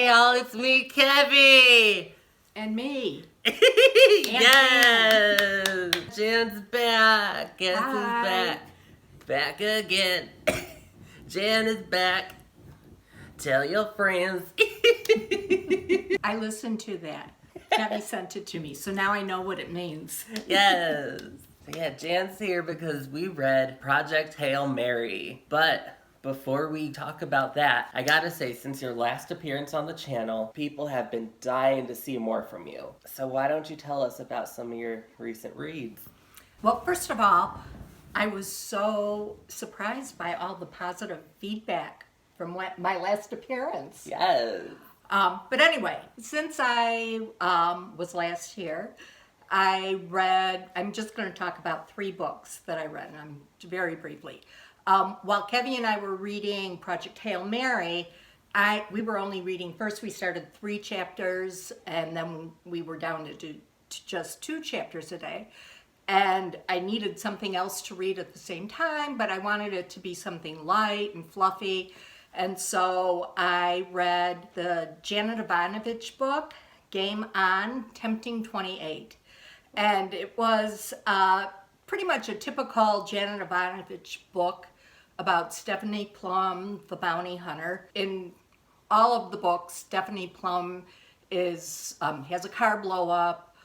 Hey y'all, it's me, Kevvie! And me. Yes! Jan's back. Guess who's Hi. back? Back again. Jan is back. Tell your friends. I listened to that. Kevvie sent it to me, so now I know what it means. Yes. Yeah, Jan's here because we read Project Hail Mary. But before we talk about that, I gotta say, since your last appearance on the channel, people have been dying to see more from you. So why don't you tell us about some of your recent reads? Well, first of all, I was so surprised by all the positive feedback from my last appearance. Yes. But anyway, since I was last here, I'm just going to talk about 3 books that I read, and I'm very briefly. While Kevvie and I were reading Project Hail Mary, we were only reading, first we started 3 chapters, and then we were down to do just 2 chapters a day. And I needed something else to read at the same time, but I wanted it to be something light and fluffy. And so I read the Janet Ivanovich book, Game On, Tempting 28. And it was pretty much a typical Janet Ivanovich book about Stephanie Plum, the bounty hunter. In all of the books, Stephanie Plum has a car blow up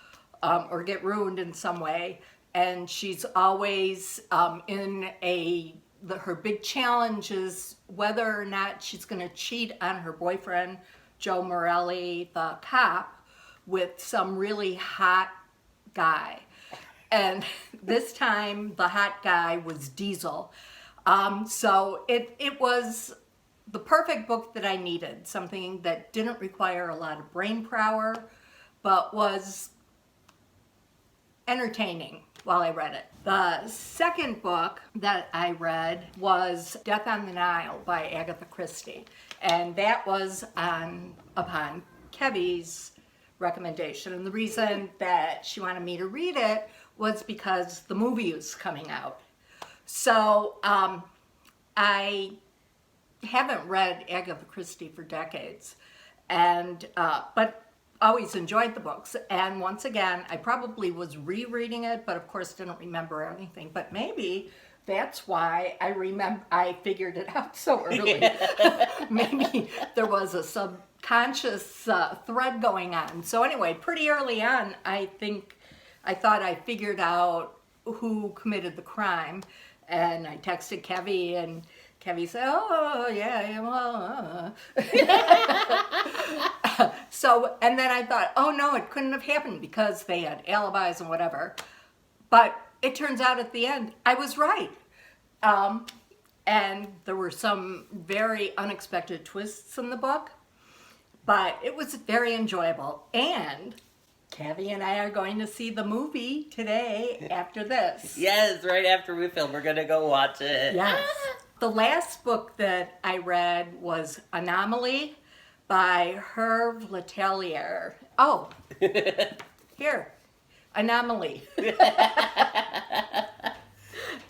or get ruined in some way, and she's always her big challenge is whether or not she's going to cheat on her boyfriend, Joe Morelli, the cop, with some really hot guy. And this time the hot guy was Diesel. So it was the perfect book that I needed, something that didn't require a lot of brain power, but was entertaining while I read it. The second book that I read was Death on the Nile by Agatha Christie, and that was upon Kevvie's recommendation. And the reason that she wanted me to read it was because the movie was coming out. So I haven't read Agatha Christie for decades, and but always enjoyed the books. And once again, I probably was rereading it, but of course didn't remember anything. But maybe that's why I figured it out so early. Maybe there was a subconscious thread going on. So anyway, pretty early on, I thought I figured out who committed the crime. And I texted Kevvie, and Kevvie said, "Oh, yeah, well." So, and then I thought, oh no, it couldn't have happened because they had alibis and whatever. But it turns out at the end, I was right. And there were some very unexpected twists in the book, but it was very enjoyable. And Kevvie and I are going to see the movie today after this. Yes, right after we film, we're gonna go watch it. Yes. The last book that I read was Anomaly by Herve Letelier. Oh, here, Anomaly.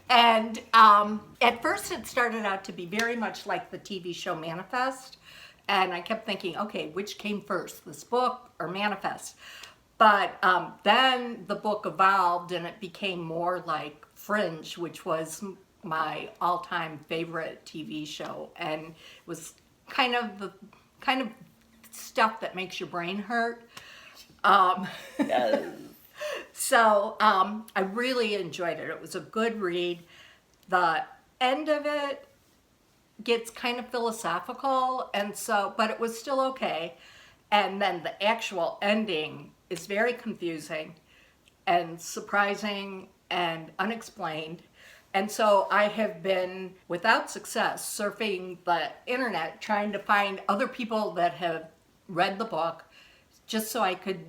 And at first it started out to be very much like the TV show Manifest. And I kept thinking, okay, which came first, this book or Manifest? But then the book evolved and it became more like Fringe, which was my all-time favorite TV show. And it was kind of stuff that makes your brain hurt. Yes. So I really enjoyed it. It was a good read. The end of it gets kind of philosophical, but it was still okay. And then the actual ending is very confusing and surprising and unexplained. And so I have been, without success, surfing the internet trying to find other people that have read the book just so I could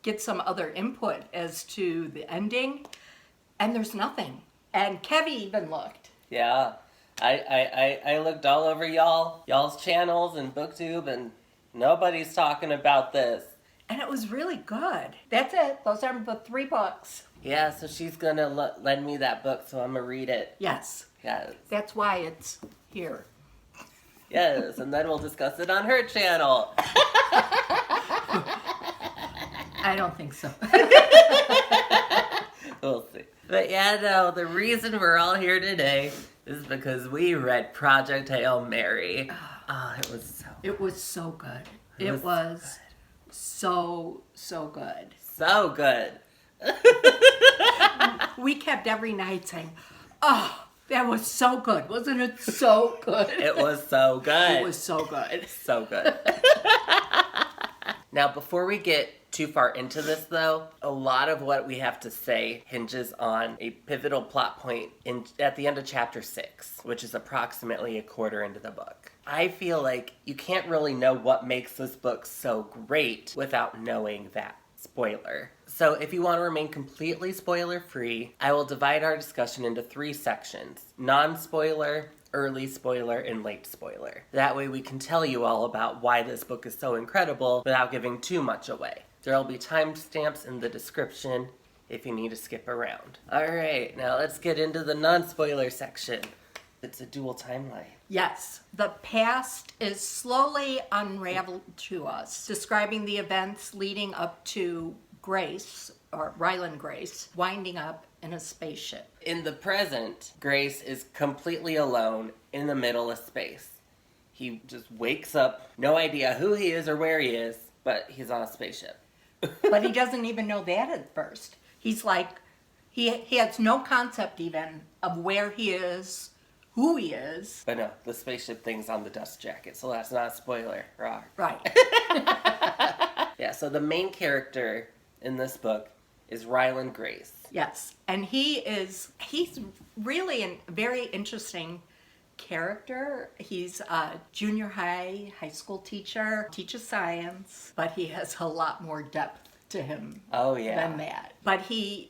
get some other input as to the ending. And there's nothing. And Kevvie even looked. Yeah. I looked all over y'all's channels and BookTube, and nobody's talking about this. And it was really good. That's it. Those are the 3 books. Yeah, so she's gonna lend me that book, so I'm gonna read it. Yes. Yes. That's why it's here. Yes, and then we'll discuss it on her channel. I don't think so. We'll see. But yeah, no, the reason we're all here today is because we read Project Hail Mary. Oh, it was so It was so good. It was was so good. so good. We kept every night saying, "Oh, that was so good. Wasn't it so good?" It was so good. It was so good. So good. Now, before we get too far into this, though, a lot of what we have to say hinges on a pivotal plot point at the end of chapter 6, which is approximately a quarter into the book. I feel like you can't really know what makes this book so great without knowing that spoiler. So if you want to remain completely spoiler-free, I will divide our discussion into 3 sections: non-spoiler, early spoiler, and late spoiler. That way we can tell you all about why this book is so incredible without giving too much away. There will be timestamps in the description if you need to skip around. Alright, now let's get into the non-spoiler section. It's a dual timeline. Yes, the past is slowly unraveled to us, describing the events leading up to Grace, or Ryland Grace, winding up in a spaceship. In the present, Grace is completely alone in the middle of space. He just wakes up, no idea who he is or where he is, but he's on a spaceship. But he doesn't even know that at first. He's like, he has no concept even of where he is, who he is. But no, the spaceship thing's on the dust jacket, so that's not a spoiler. Rawr. Right. Yeah, so the main character in this book is Ryland Grace. Yes, and he's really a very interesting character. He's a junior high school teacher, teaches science, but he has a lot more depth to him than that. But he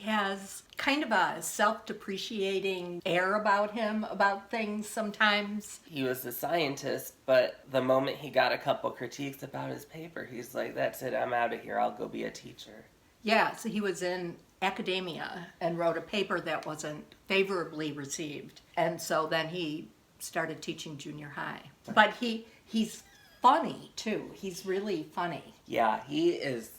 has kind of a self-depreciating air about him, about things sometimes. He was a scientist, but the moment he got a couple critiques about his paper, he's like, that's it, I'm out of here, I'll go be a teacher. Yeah, so he was in academia and wrote a paper that wasn't favorably received. And so then he started teaching junior high. But he's funny, too. He's really funny. Yeah, he is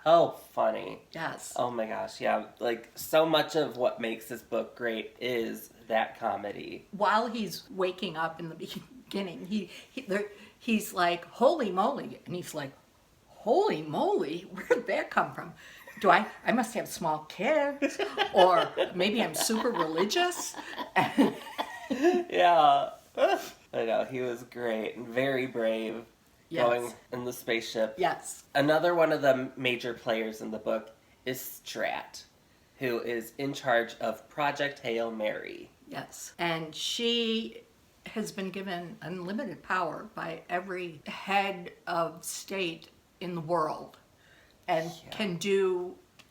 so funny. Yes. Oh my gosh, yeah. Like, so much of what makes this book great is that comedy. While he's waking up in the beginning, he's like, holy moly. And he's like, holy moly? Where'd that come from? I must have small kids, or maybe I'm super religious. Yeah. I know, he was great and very brave. Yes. Going in the spaceship. Yes. Another one of the major players in the book is Strat, who is in charge of Project Hail Mary. Yes. And she has been given unlimited power by every head of state in the world, and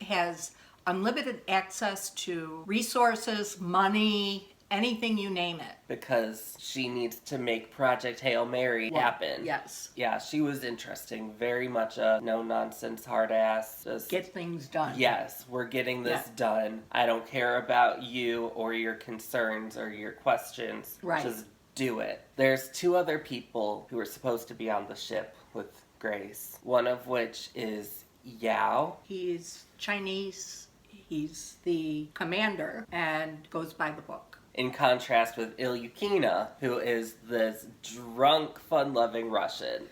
has unlimited access to resources, money, anything you name it. Because she needs to make Project Hail Mary happen. Yes. Yeah, she was interesting. Very much a no-nonsense, hard-ass. Just get things done. Yes, we're getting this done. I don't care about you or your concerns or your questions. Right. Just do it. There's 2 other people who are supposed to be on the ship with Grace. One of which is Yao. He's Chinese. He's the commander and goes by the book. In contrast with Ilyukina, who is this drunk, fun-loving Russian.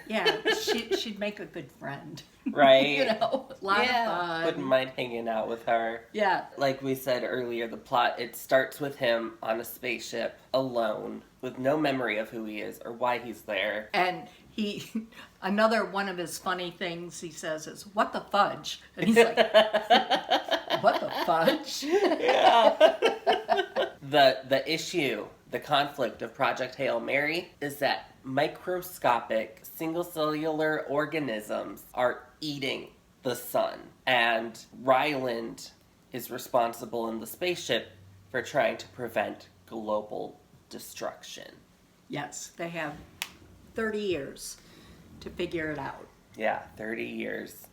Yeah, she'd make a good friend. Right? You know, a lot of fun. Wouldn't mind hanging out with her. Yeah. Like we said earlier, the plot, it starts with him on a spaceship, alone, with no memory of who he is or why he's there. And another one of his funny things he says is, "What the fudge?" And he's like, "What the fudge?" Yeah. The issue, the conflict of Project Hail Mary is that microscopic single-cellular organisms are eating the sun. And Ryland is responsible in the spaceship for trying to prevent global destruction. Yes, they have 30 years to figure it out. Yeah, 30 years.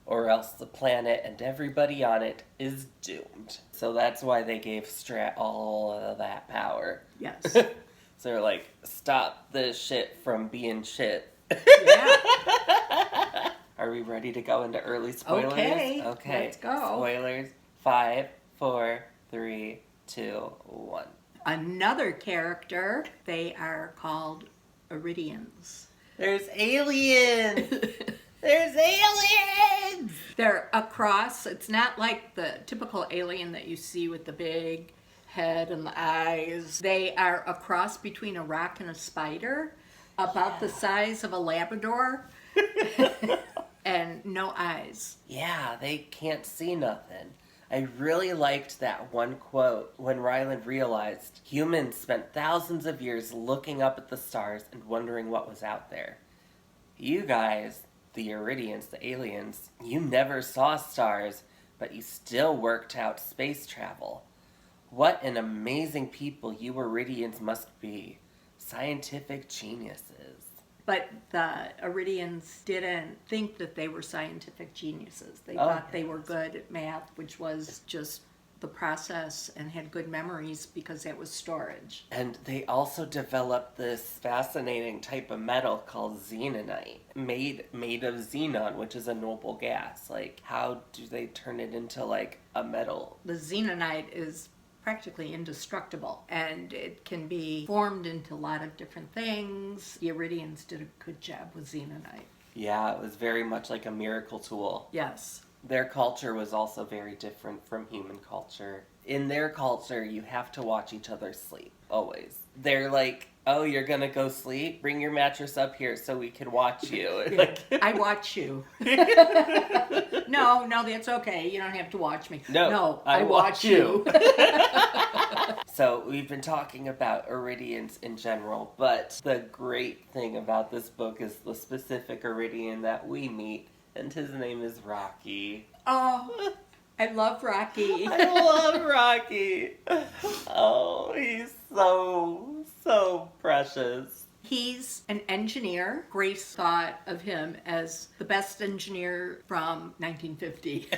Or else the planet and everybody on it is doomed. So that's why they gave Strat all of that power. Yes. So they're like, stop this shit from being shit. Yeah. Are we ready to go into early spoilers? Okay, let's go. Spoilers. 5, 4, 3, 2, 1. Another character, they are called Iridians. There's aliens! There's aliens! They're a cross. It's not like the typical alien that you see with the big head and the eyes. They are a cross between a rock and a spider, about the size of a Labrador, and no eyes. Yeah, they can't see nothing. I really liked that one quote when Ryland realized humans spent thousands of years looking up at the stars and wondering what was out there. You guys, the Iridians, the aliens, you never saw stars, but you still worked out space travel. What an amazing people you Iridians must be. Scientific geniuses. But the Iridians didn't think that they were scientific geniuses. They thought they were good at math, which was just the process, and had good memories because that was storage. And they also developed this fascinating type of metal called xenonite, made of xenon, which is a noble gas. Like, how do they turn it into, like, a metal? The xenonite is practically indestructible, and it can be formed into a lot of different things. The Iridians did a good job with xenonite. Yeah, it was very much like a miracle tool. Yes. Their culture was also very different from human culture. In their culture, you have to watch each other sleep, always. They're like, oh, you're gonna go sleep? Bring your mattress up here so we can watch you. Yeah, Like, I watch you. No, that's okay. You don't have to watch me. No, I watch you. So we've been talking about Iridians in general, but the great thing about this book is the specific Iridian that we meet, and his name is Rocky. Oh, I love Rocky. I love Rocky. Oh, he's so precious. He's an engineer. Grace thought of him as the best engineer from 1950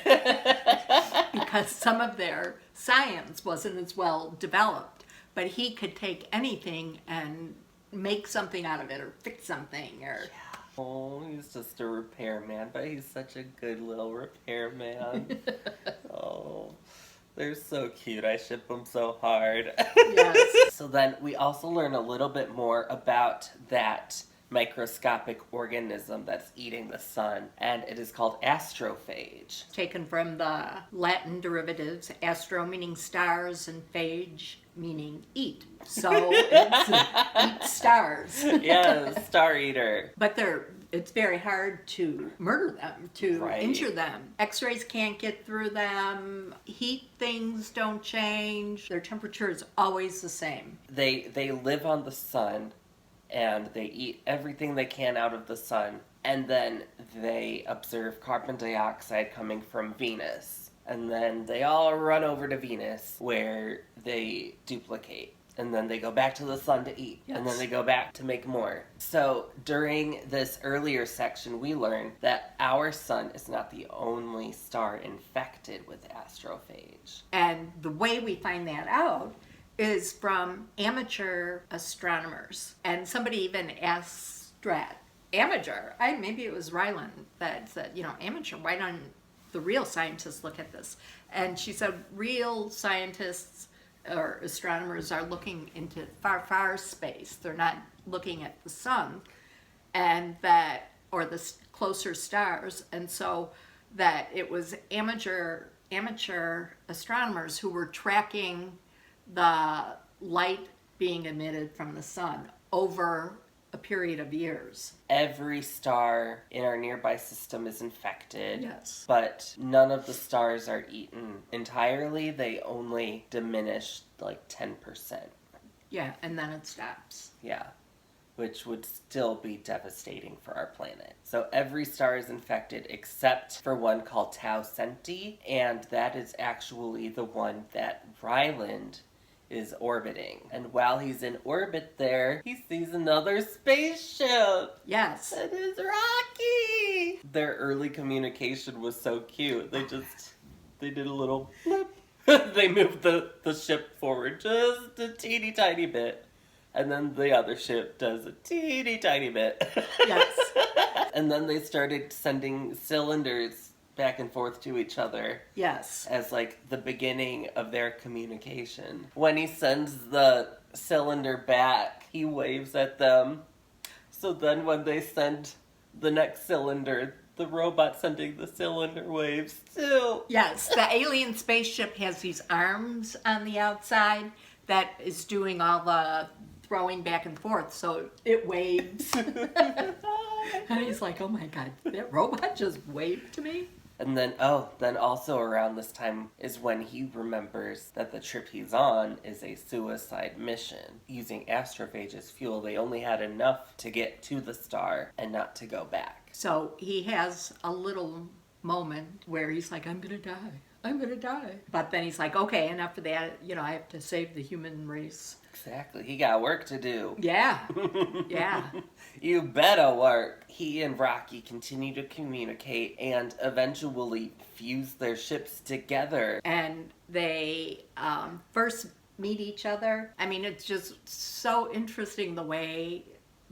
because some of their science wasn't as well developed, but he could take anything and make something out of it or fix something or... Yeah. Oh, he's just a repairman, but he's such a good little repairman. Oh, they're so cute. I ship them so hard. Yes. So then we also learn a little bit more about that microscopic organism that's eating the sun, and it is called Astrophage. Taken from the Latin derivatives, astro meaning stars and phage meaning eat. So it's eat stars. Yeah, star eater. But it's very hard to murder them, to injure them. X-rays can't get through them. Heat things don't change. Their temperature is always the same. They live on the sun, and they eat everything they can out of the sun, and then they observe carbon dioxide coming from Venus. And then they all run over to Venus, where they duplicate. And then they go back to the sun to eat. Yes. And then they go back to make more. So during this earlier section, we learned that our sun is not the only star infected with astrophage. And the way we find that out is from amateur astronomers. And somebody even asked Strat, amateur? Maybe it was Ryland that said, amateur, why don't the real scientists look at this? And she said, real scientists or astronomers are looking into far space. They're not looking at the sun or the closer stars. And so that it was amateur astronomers who were tracking the light being emitted from the sun over a period of years. Every star in our nearby system is infected. Yes. But none of the stars are eaten entirely. They only diminish like 10%. Yeah, and then it stops. Yeah, which would still be devastating for our planet. So every star is infected except for one called Tau Ceti, and that is actually the one that Ryland is orbiting. And while he's in orbit there, he sees another spaceship. Yes. It is Rocky! Their early communication was so cute. They did a little blip. They moved the ship forward just a teeny tiny bit. And then the other ship does a teeny tiny bit. Yes. And then they started sending cylinders back and forth to each other. Yes. As like the beginning of their communication. When he sends the cylinder back, he waves at them. So then when they send the next cylinder, the robot sending the cylinder waves too. Yes, the alien spaceship has these arms on the outside that is doing all the throwing back and forth, so it waves. And he's like, oh my God, that robot just waved to me? And then also around this time is when he remembers that the trip he's on is a suicide mission. Using Astrophage as fuel, they only had enough to get to the star and not to go back. So he has a little moment where he's like, I'm gonna die. I'm gonna die. But then he's like, okay, enough of that. I have to save the human race. Exactly. He got work to do. Yeah. Yeah. You better work. He and Rocky continue to communicate and eventually fuse their ships together. And they first meet each other. I mean, it's just so interesting the way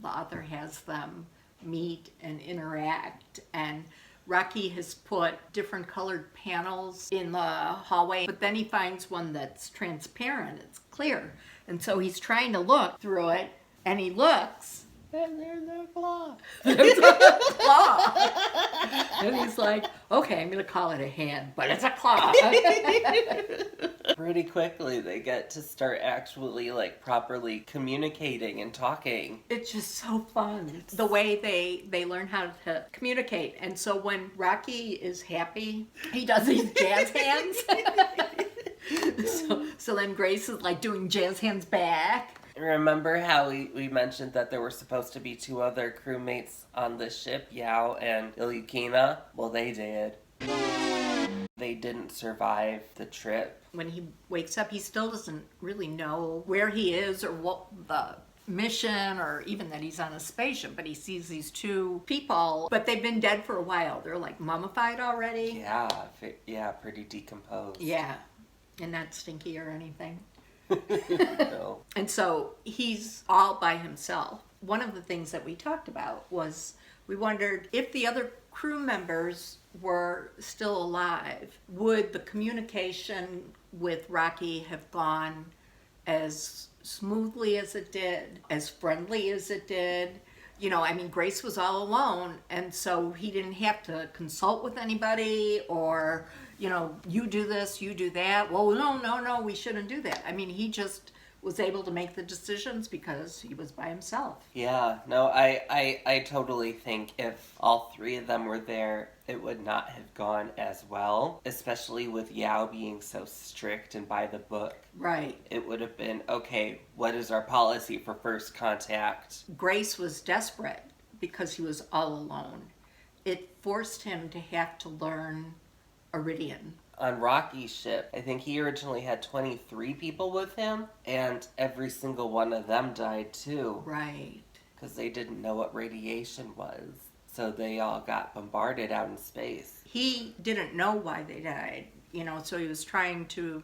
the author has them meet and interact. And Rocky has put different colored panels in the hallway, but then he finds one that's transparent. It's clear. And so he's trying to look through it, and he looks, and there's a claw. There's a claw. And he's like, okay, I'm going to call it a hand, but it's a claw. Pretty quickly, they get to start actually, properly communicating and talking. It's just so fun. The way they learn how to communicate. And so when Rocky is happy, he does these jazz hands. So then Grace is doing jazz hands back. Remember how we mentioned that there were supposed to be 2 other crewmates on the ship, Yao and Ilyukina? Well, they did. They didn't survive the trip. When he wakes up, he still doesn't really know where he is or what the mission or even that he's on a spaceship, but he sees these 2 people, but they've been dead for a while. They're mummified already. Yeah, pretty decomposed. Yeah, and not stinky or anything. No. And so he's all by himself. One of the things that we talked about was we wondered if the other crew members were still alive, would the communication with Rocky have gone as smoothly as it did, as friendly as it did? Grace was all alone, and so he didn't have to consult with anybody or, you do this, you do that. Well, no, we shouldn't do that. He just was able to make the decisions because he was by himself. Yeah, no, I totally think if all 3 of them were there, it would not have gone as well, especially with Yao being so strict and by the book. Right. It would have been, okay, what is our policy for first contact? Grace was desperate because he was all alone. It forced him to have to learn Iridian. On Rocky's ship, I think he originally had 23 people with him, and every single one of them died too. Right. Because they didn't know what radiation was. So they all got bombarded out in space. He didn't know why they died, so he was trying to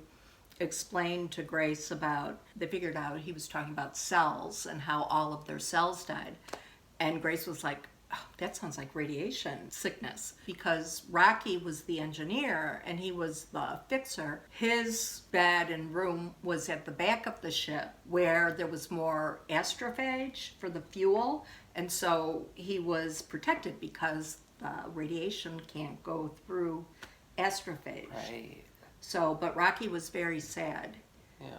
explain to Grace about, they figured out he was talking about cells and how all of their cells died. And Grace was like, oh, that sounds like radiation sickness. Because Rocky was the engineer and he was the fixer. His bed and room was at the back of the ship where there was more astrophage for the fuel. And so he was protected because the radiation can't go through astrophage. Right. So, but Rocky was very sad. Yeah.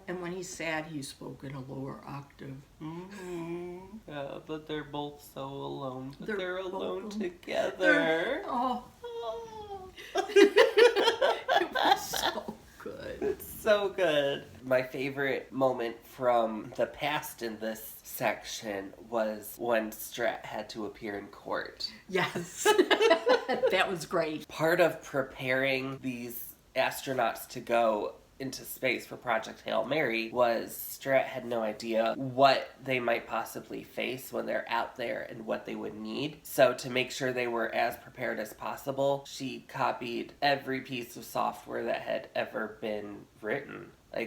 And when he's sad, he spoke in a lower octave. Mm-hmm. Yeah, but they're both so alone. But they're alone both together. Oh. It was so good. It's so good. My favorite moment from the past in this section was when Strat had to appear in court. Yes. That was great. Part of preparing these astronauts to go into space for Project Hail Mary was Strat had no idea what they might possibly face when they're out there and what they would need. So to make sure they were as prepared as possible, she copied every piece of software that had ever been written.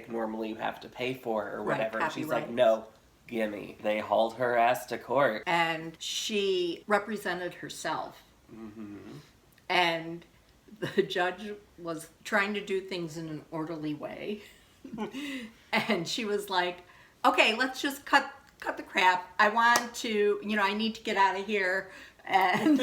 Normally you have to pay for or whatever. Right, and she's copyright. like, no, Gimme. They hauled her ass to court. And she represented herself. Mm-hmm. And the judge was trying to do things in an orderly way. And she was like, okay, let's just cut the crap. I want to, I need to get out of here. And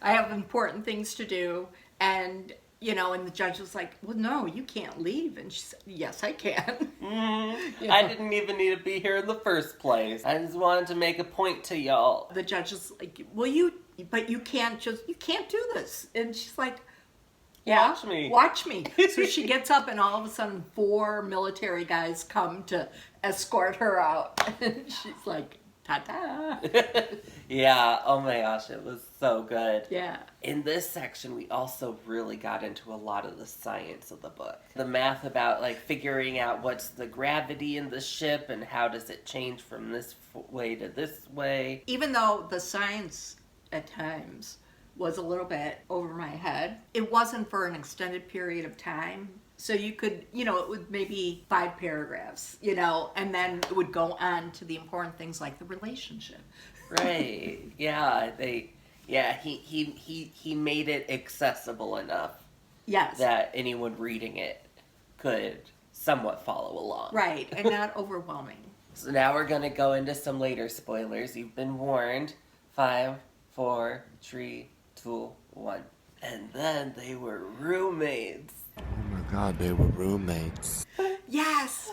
I have important things to do. And, and the judge was like, well, no, you can't leave. And she said, yes, I can. I didn't even need to be here in the first place. I just wanted to make a point to y'all. The judge was like, well, but you can't do this. And she's like, yeah, watch me. So she gets up and all of a sudden 4 military guys come to escort her out. And she's like, ta-ta. Yeah, oh my gosh, it was so good. Yeah. In this section, we also really got into a lot of the science of the book. The math about, figuring out what's the gravity in the ship and how does it change from this way to this way. Even though the science at times was a little bit over my head, it wasn't for an extended period of time. So you could, it would maybe 5 paragraphs, and then it would go on to the important things like the relationship. Right. Yeah. He made it accessible enough. Yes. That anyone reading it could somewhat follow along. Right, and not overwhelming. So now we're going to go into some later spoilers. You've been warned. 5, 4, 3, 2, 1. And then they were roommates. Oh my God, they were roommates. Yes.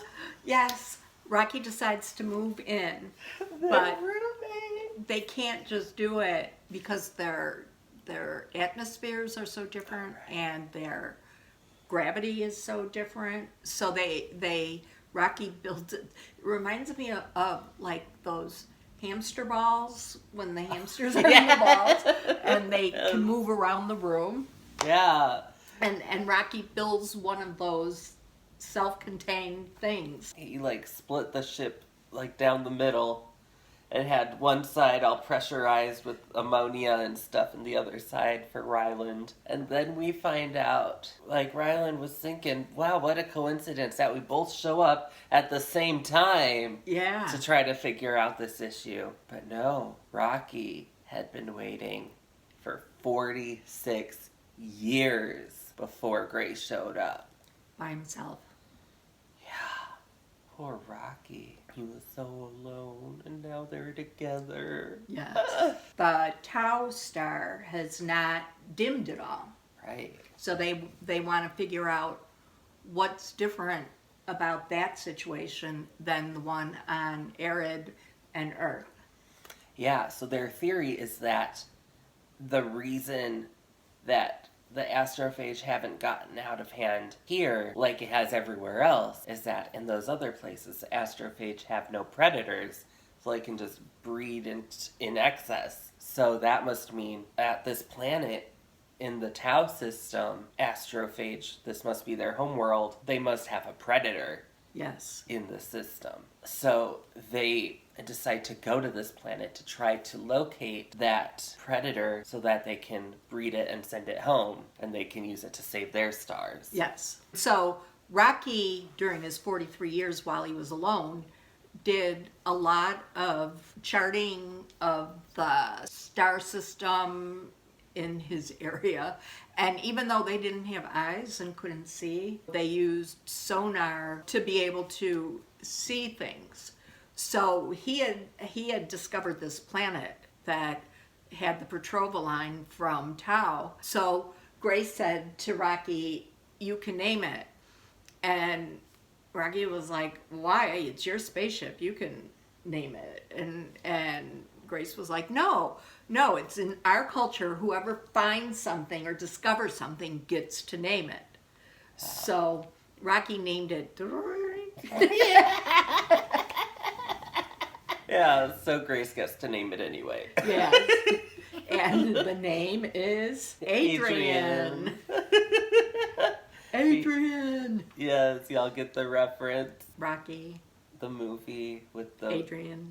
Rocky decides to move in, They're but roommates. they can't just do it because their atmospheres are so different and their gravity is so different. So Rocky builds it. It reminds me of like those hamster balls when the hamsters are in the balls and they can move around the room. Yeah. And Rocky builds one of those self-contained things. He split the ship down the middle and had one side all pressurized with ammonia and stuff and the other side for Ryland. And then we find out, Ryland was thinking, wow, what a coincidence that we both show up at the same time. Yeah. To try to figure out this issue. But no, Rocky had been waiting for 46 years before Grace showed up. By himself. Yeah, poor Rocky. He was so alone, and now they're together. Yes. The Tau star has not dimmed at all. Right. So they want to figure out what's different about that situation than the one on Arid and Earth. Yeah, so their theory is that the reason that the Astrophage haven't gotten out of hand here like it has everywhere else is that in those other places, the Astrophage have no predators, so they can just breed in excess. So that must mean at this planet in the Tau system, Astrophage, this must be their homeworld, they must have a predator. Yes. In the system. So they decide to go to this planet to try to locate that predator so that they can breed it and send it home and they can use it to save their stars. Yes. So Rocky, during his 43 years while he was alone, did a lot of charting of the star system in his area. And even though they didn't have eyes and couldn't see, they used sonar to be able to see things. So he had discovered this planet that had the Petrovaline from Tau. So Grace said to Rocky, you can name it. And Rocky was like, why? It's your spaceship. You can name it. And Grace was like, no, it's in our culture, whoever finds something or discovers something gets to name it. So Rocky named it. Yeah, so Grace gets to name it anyway. Yes. And the name is Adrian. Adrian. Yes, y'all get the reference. Rocky. The movie with the Adrian.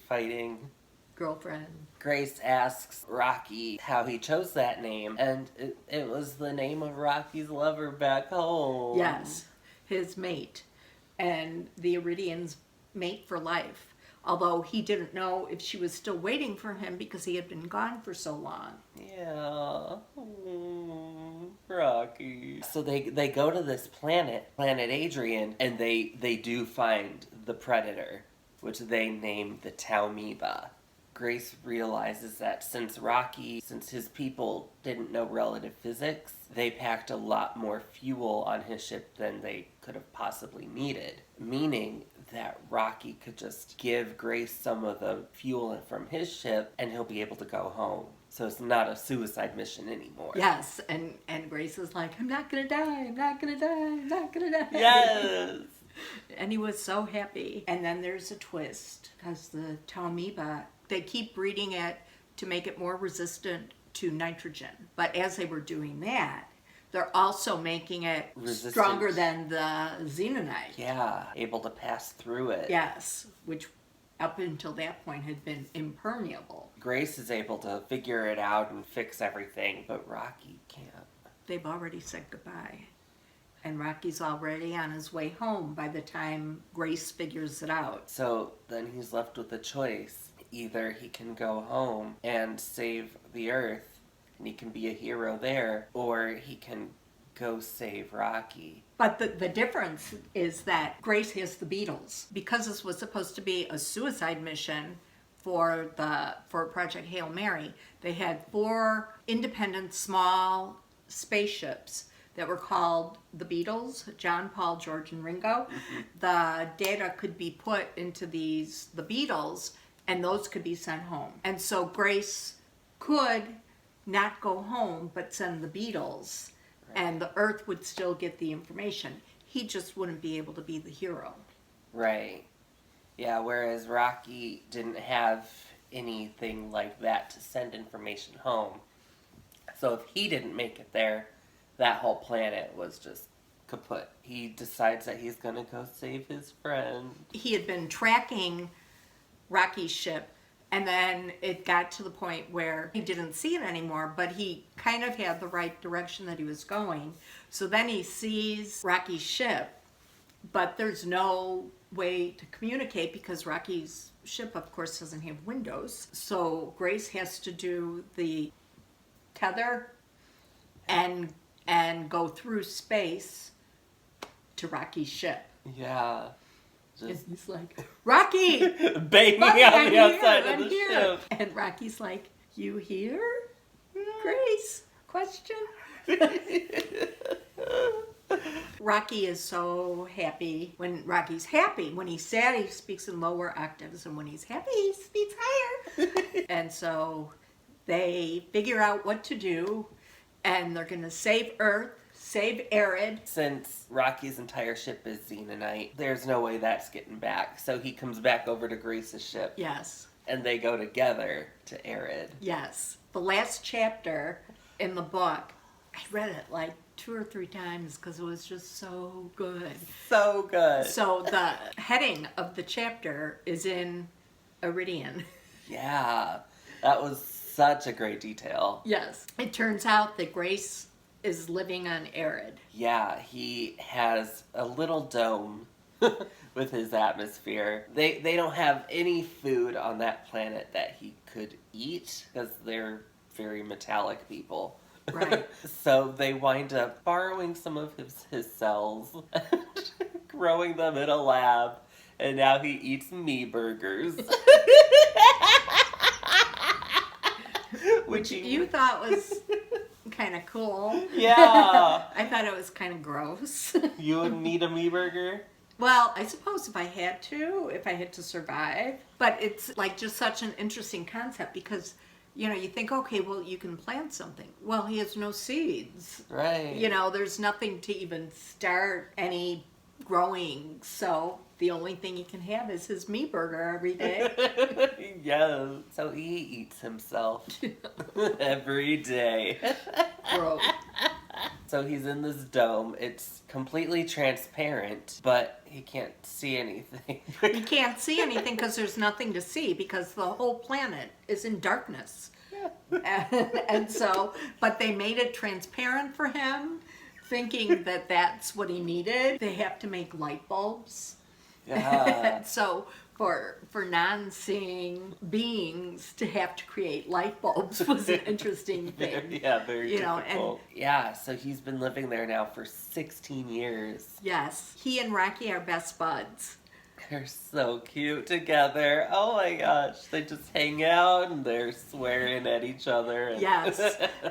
Fighting. Girlfriend. Grace asks Rocky how he chose that name, and it was the name of Rocky's lover back home. Yes, his mate. And the Iridians mate for life. Although he didn't know if she was still waiting for him because he had been gone for so long. Yeah. Rocky. So they go to this planet Adrian, and they do find the predator, which they name the Taumiba. Grace realizes that since his people didn't know relative physics, they packed a lot more fuel on his ship than they could have possibly needed. Meaning that Rocky could just give Grace some of the fuel from his ship and he'll be able to go home. So it's not a suicide mission anymore. Yes, and Grace is like, I'm not gonna die, I'm not gonna die, I'm not gonna die. Yes! And he was so happy. And then there's a twist, because the Taumiba, they keep breeding it to make it more resistant to nitrogen. But as they were doing that, they're also making it stronger than the xenonite. Yeah, able to pass through it. Yes, which up until that point had been impermeable. Grace is able to figure it out and fix everything, but Rocky can't. They've already said goodbye. And Rocky's already on his way home by the time Grace figures it out. So then he's left with a choice. Either he can go home and save the Earth, and he can be a hero there, or he can go save Rocky. But the difference is that Grace has the Beatles. Because this was supposed to be a suicide mission for Project Hail Mary, they had 4 independent small spaceships that were called the Beatles, John, Paul, George, and Ringo. Mm-hmm. The data could be put into the Beatles, and those could be sent home. And so Grace could not go home, but send the Beatles, and the Earth would still get the information. He just wouldn't be able to be the hero. Right. Yeah, whereas Rocky didn't have anything like that to send information home. So if he didn't make it there, that whole planet was just kaput. He decides that he's going to go save his friend. He had been tracking Rocky's ship, and then it got to the point where he didn't see it anymore, but he kind of had the right direction that he was going. So then he sees Rocky's ship, but there's no way to communicate because Rocky's ship, of course, doesn't have windows. So Grace has to do the tether and go through space to Rocky's ship. Yeah. And he's like, Rocky! Banging on the outside of the ship. And Rocky's like, you here? Grace? Question? Rocky is so happy. When Rocky's happy, when he's sad, he speaks in lower octaves, and when he's happy, he speaks higher. And so they figure out what to do, and they're going to save Earth, save Arid. Since Rocky's entire ship is xenonite, there's no way that's getting back. So he comes back over to Grace's ship. Yes. And they go together to Arid. Yes. The last chapter in the book, I read it like 2 or 3 times because it was just so good. So good. So the heading of the chapter is in Iridian. Yeah. That was such a great detail. Yes. It turns out that Grace is living on Arid. Yeah, he has a little dome with his atmosphere. They don't have any food on that planet that he could eat because they're very metallic people. Right. So they wind up borrowing some of his cells, growing them in a lab, and now he eats me burgers. Which you thought was kind of cool. Yeah. I thought it was kind of gross. You wouldn't eat a me burger? Well, I suppose if I had to survive. But it's like just such an interesting concept because, you know, you think, okay, well, you can plant something. Well, he has no seeds. Right. You know, there's nothing to even start any growing. So the only thing he can have is his me burger every day. Yes. So he eats himself every day. Gross. So he's in this dome. It's completely transparent, but he can't see anything. He can't see anything because there's nothing to see because the whole planet is in darkness. And so, but they made it transparent for him, thinking that that's what he needed. They have to make light bulbs. Yeah. So for non-seeing beings to have to create light bulbs was an interesting thing. Yeah, very You know, difficult. Yeah, so he's been living there now for 16 years. Yes, he and Rocky are best buds. They're so cute together. Oh my gosh. They just hang out and they're swearing at each other. Yes.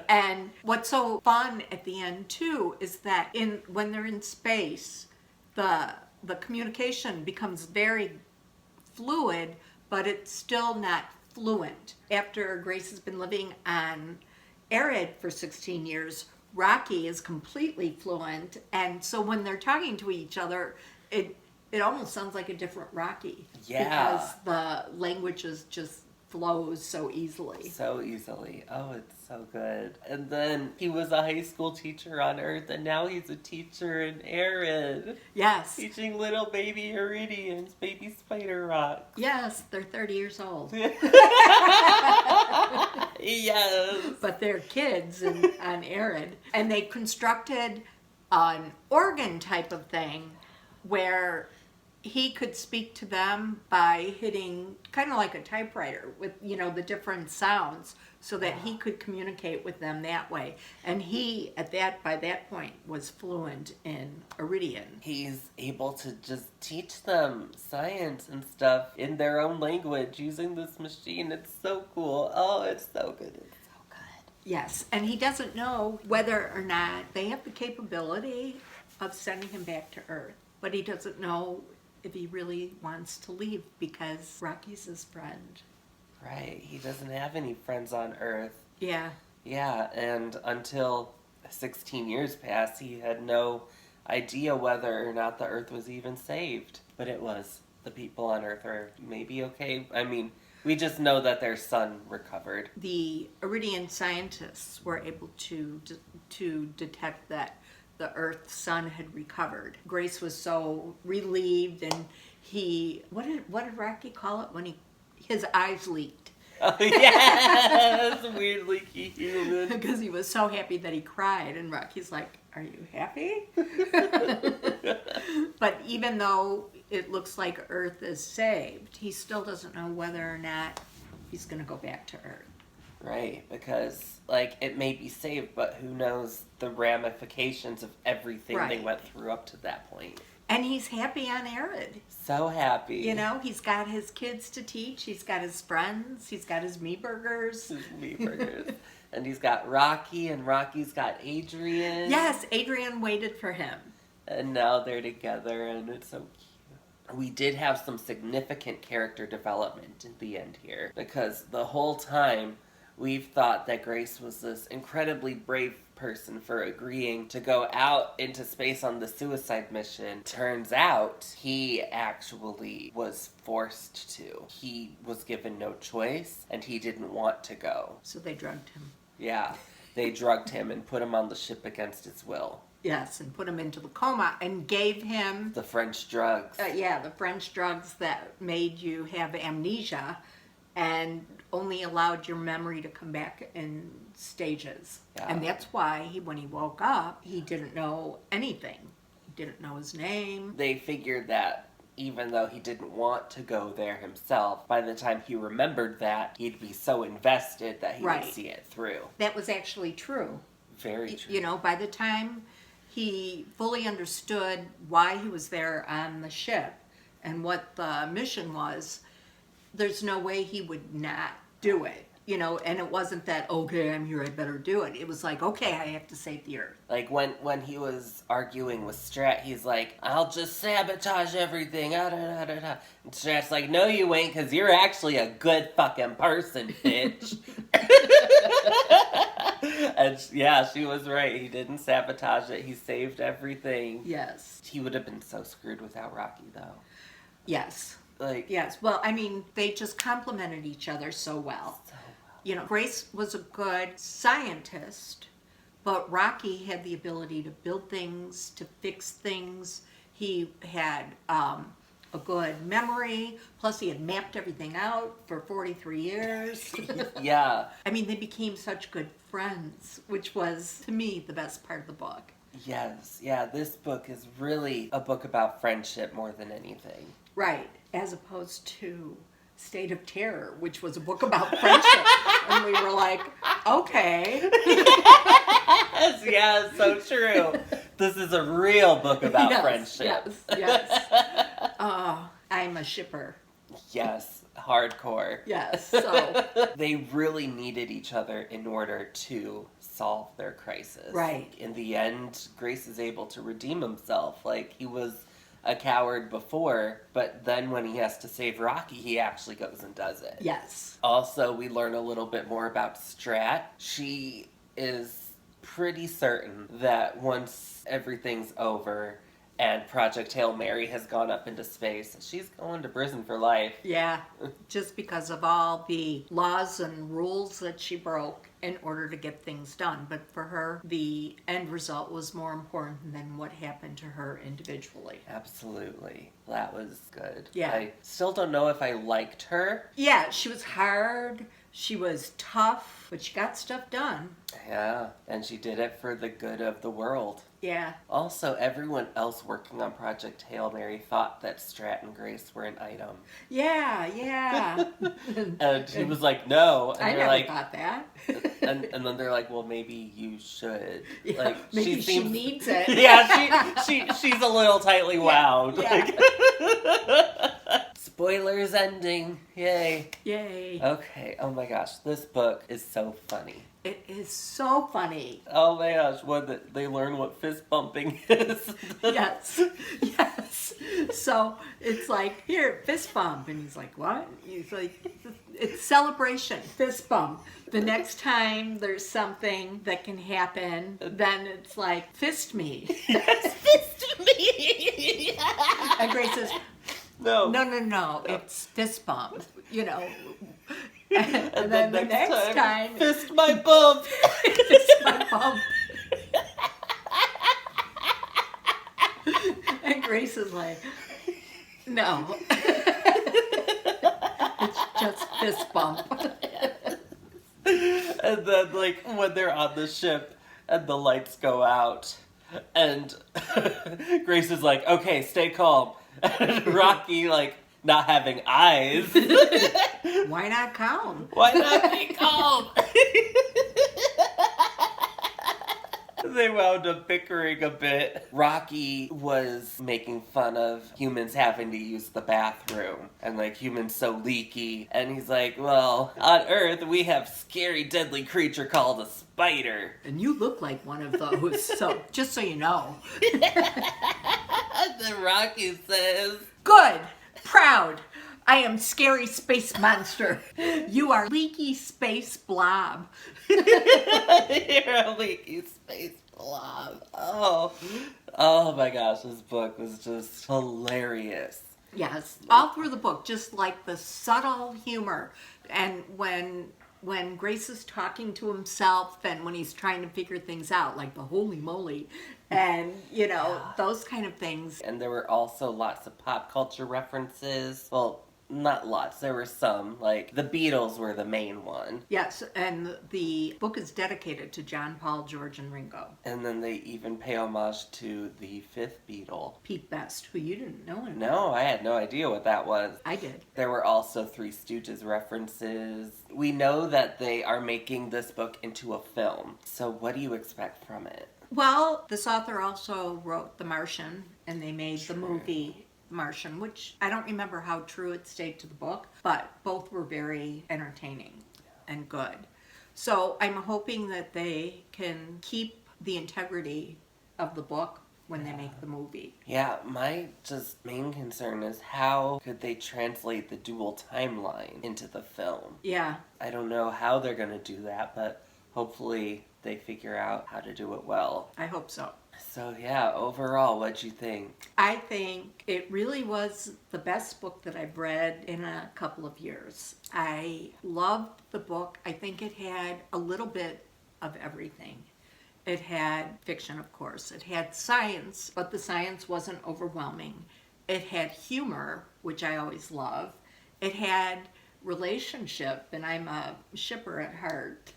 And what's so fun at the end too is that when they're in space, the communication becomes very fluid, but it's still not fluent. After Grace has been living on Arid for 16 years, Rocky is completely fluent, and so when they're talking to each other, it almost sounds like a different Rocky. Yeah. Because the languages just flows so easily. So easily. Oh, it's so good. And then he was a high school teacher on Earth, and now he's a teacher in Arid. Yes. Teaching little baby Iridians, baby spider rocks. Yes, they're 30 years old. Yes. But they're kids on Arid. And they constructed an organ type of thing where he could speak to them by hitting kind of like a typewriter with, you know, the different sounds so that he could communicate with them that way. And he, by that point, was fluent in Iridian. He's able to just teach them science and stuff in their own language using this machine. It's so cool. Oh, it's so good. It's so good. Yes, and he doesn't know whether or not they have the capability of sending him back to Earth. But he doesn't know if he really wants to leave because Rocky's his friend. Right. He doesn't have any friends on Earth. Yeah. Yeah, and until 16 years passed, he had no idea whether or not the Earth was even saved. But it was. The people on Earth are maybe okay. I mean, we just know that their son recovered. The Iridian scientists were able to detect that the Earth's son had recovered. Grace was so relieved, and what did Rocky call it when his eyes leaked? Oh, yes! Weird leaky human. Because he was so happy that he cried, and Rocky's like, "Are you happy?" But even though it looks like Earth is saved, he still doesn't know whether or not he's going to go back to Earth. Right, because, like, it may be saved, but who knows the ramifications of everything they Right. went through up to that point. And he's happy on Arid. So happy. You know, he's got his kids to teach, he's got his friends, he's got his me burgers. His meat burgers. And he's got Rocky, and Rocky's got Adrian. Yes, Adrian waited for him. And now they're together, and it's so cute. We did have some significant character development in the end here, because the whole time we've thought that Grace was this incredibly brave person for agreeing to go out into space on the suicide mission. Turns out he actually was forced to. He was given no choice, and he didn't want to go. So they drugged him. Yeah, they drugged him and put him on the ship against his will. Yes, and put him into the coma and gave him The French drugs. the French drugs that made you have amnesia and only allowed your memory to come back in stages. Yeah. And that's why when he woke up, he didn't know anything. He didn't know his name. They figured that even though he didn't want to go there himself, by the time he remembered that, he'd be so invested that he would Right. see it through. That was actually true. Very true. You know, by the time he fully understood why he was there on the ship and what the mission was, there's no way he would not do it. You know, and it wasn't that, okay, I'm here, I better do it. It was like, okay, I have to save the Earth. Like, when he was arguing with Strat, he's like, I'll just sabotage everything, ah, da, da, da, da. And Strat's like, no you ain't, because you're actually a good fucking person, bitch. And yeah, she was right. He didn't sabotage it. He saved everything. Yes. He would have been so screwed without Rocky, though. Yes. Like, Yes. Well, I mean, they just complemented each other so well. so well. You know, Grace was a good scientist, but Rocky had the ability to build things, to fix things. He had a good memory, plus he had mapped everything out for 43 years. Yeah. I mean, they became such good friends, which was, to me, the best part of the book. Yes. Yeah, this book is really a book about friendship more than anything. Right, as opposed to State of Terror, which was a book about friendship. And we were like, okay. Yeah, so true. This is a real book about friendship. Yes. Oh, I'm a shipper. Yes, hardcore. Yes, so. They really needed each other in order to solve their crisis. Right. In the end, Grace is able to redeem himself. Like, he was a coward before, but then when he has to save Rocky, he actually goes and does it. Yes. Also, we learn a little bit more about Strat. She is pretty certain that once everything's over and Project Hail Mary has gone up into space, she's going to prison for life. Yeah, just because of all the laws and rules that she broke in order to get things done. But for her, the end result was more important than what happened to her individually. Absolutely. That was good. Yeah. I still don't know if I liked her. Yeah, she was hard, she was tough, but she got stuff done. Yeah, and she did it for the good of the world. Yeah. Also, everyone else working on Project Hail Mary thought that Strat and Grace were an item. Yeah. And he was like, no. And I they're never like, thought that. and then they're like, well, maybe you should. Yeah, Like, maybe she seems, needs it. Yeah, she's a little tightly wound. Yeah. Spoilers ending. Yay. Yay. Okay, oh my gosh, this book is so funny. It is so funny. Oh my gosh, when they learn what fist bumping is. Yes. So it's like, here, fist bump. And he's like, what? He's like, it's celebration, fist bump. The next time there's something that can happen, then it's like, fist me. Yes, fist me. And Grace says, No. it's fist bump, you know. And then the next time, fist my bump. fist my bump. And Grace is like, no. It's just fist bump. And then, like, when they're on the ship and the lights go out, and Grace is like, okay, stay calm. And Rocky, like, not having eyes. Why not calm? Why not be calm? They wound up bickering a bit. Rocky was making fun of humans having to use the bathroom and like humans so leaky. And he's like, well, on Earth we have scary deadly creature called a spider. And you look like one of those, so just so you know. And then Rocky says, Good, proud. I am scary space monster. You are leaky space blob. you're a leaky space blob. Oh my gosh, this book was just hilarious. Yes, all through the book, just like the subtle humor. And when Grace is talking to himself and when he's trying to figure things out, like the holy moly, and, you know, those kind of things. And there were also lots of pop culture references. Well, not lots. There were some. Like, the Beatles were the main one. Yes, and the book is dedicated to John, Paul, George, and Ringo. And then they even pay homage to the fifth Beatle. Pete Best, who you didn't know him. No, I had no idea what that was. I did. There were also Three Stooges references. We know that they are making this book into a film. So what do you expect from it? Well, this author also wrote The Martian, and they made the movie Martian, which I don't remember how true it stayed to the book, but both were very entertaining and good. So I'm hoping that they can keep the integrity of the book when they make the movie. Yeah, my just main concern is how could they translate the dual timeline into the film? Yeah. I don't know how they're going to do that, but hopefully they figure out how to do it well. I hope so. So yeah, overall, what'd you think? I think it really was the best book that I've read in a couple of years. I loved the book. I think it had a little bit of everything. It had fiction, of course. It had science, but the science wasn't overwhelming. It had humor, which I always love. It had relationship, and I'm a shipper at heart.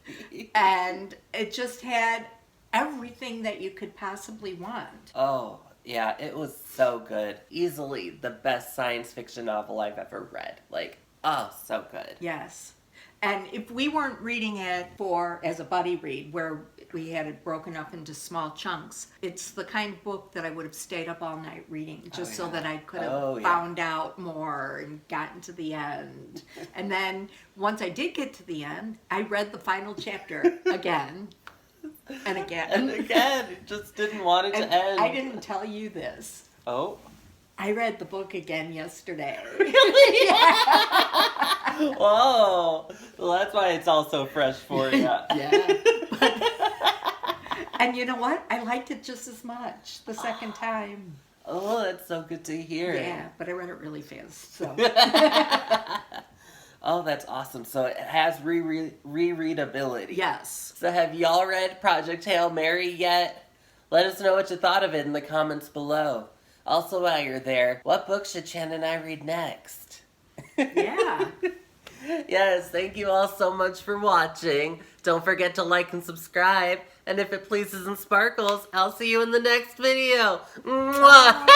And it just had everything that you could possibly want. Oh, Yeah, it was so good. Easily the best science fiction novel I've ever read. Like, oh, so good. Yes. And if we weren't reading it as a buddy read, where we had it broken up into small chunks, it's the kind of book that I would have stayed up all night reading just so that I could have found out more and gotten to the end. And then once I did get to the end, I read the final chapter again and again. And again, it just didn't want it to end. I didn't tell you this. Oh. I read the book again yesterday. Whoa. Well, that's why it's all so fresh for you. Yeah. And you know what? I liked it just as much the second time. Oh, that's so good to hear. Yeah, but I read it really fast. So. Oh, that's awesome. So it has rereadability. Yes. So have y'all read Project Hail Mary yet? Let us know what you thought of it in the comments below. Also, while you're there, what book should Chan and I read next? Yeah. Yes, thank you all so much for watching. Don't forget to like and subscribe. And if it pleases and sparkles, I'll see you in the next video. Mwah!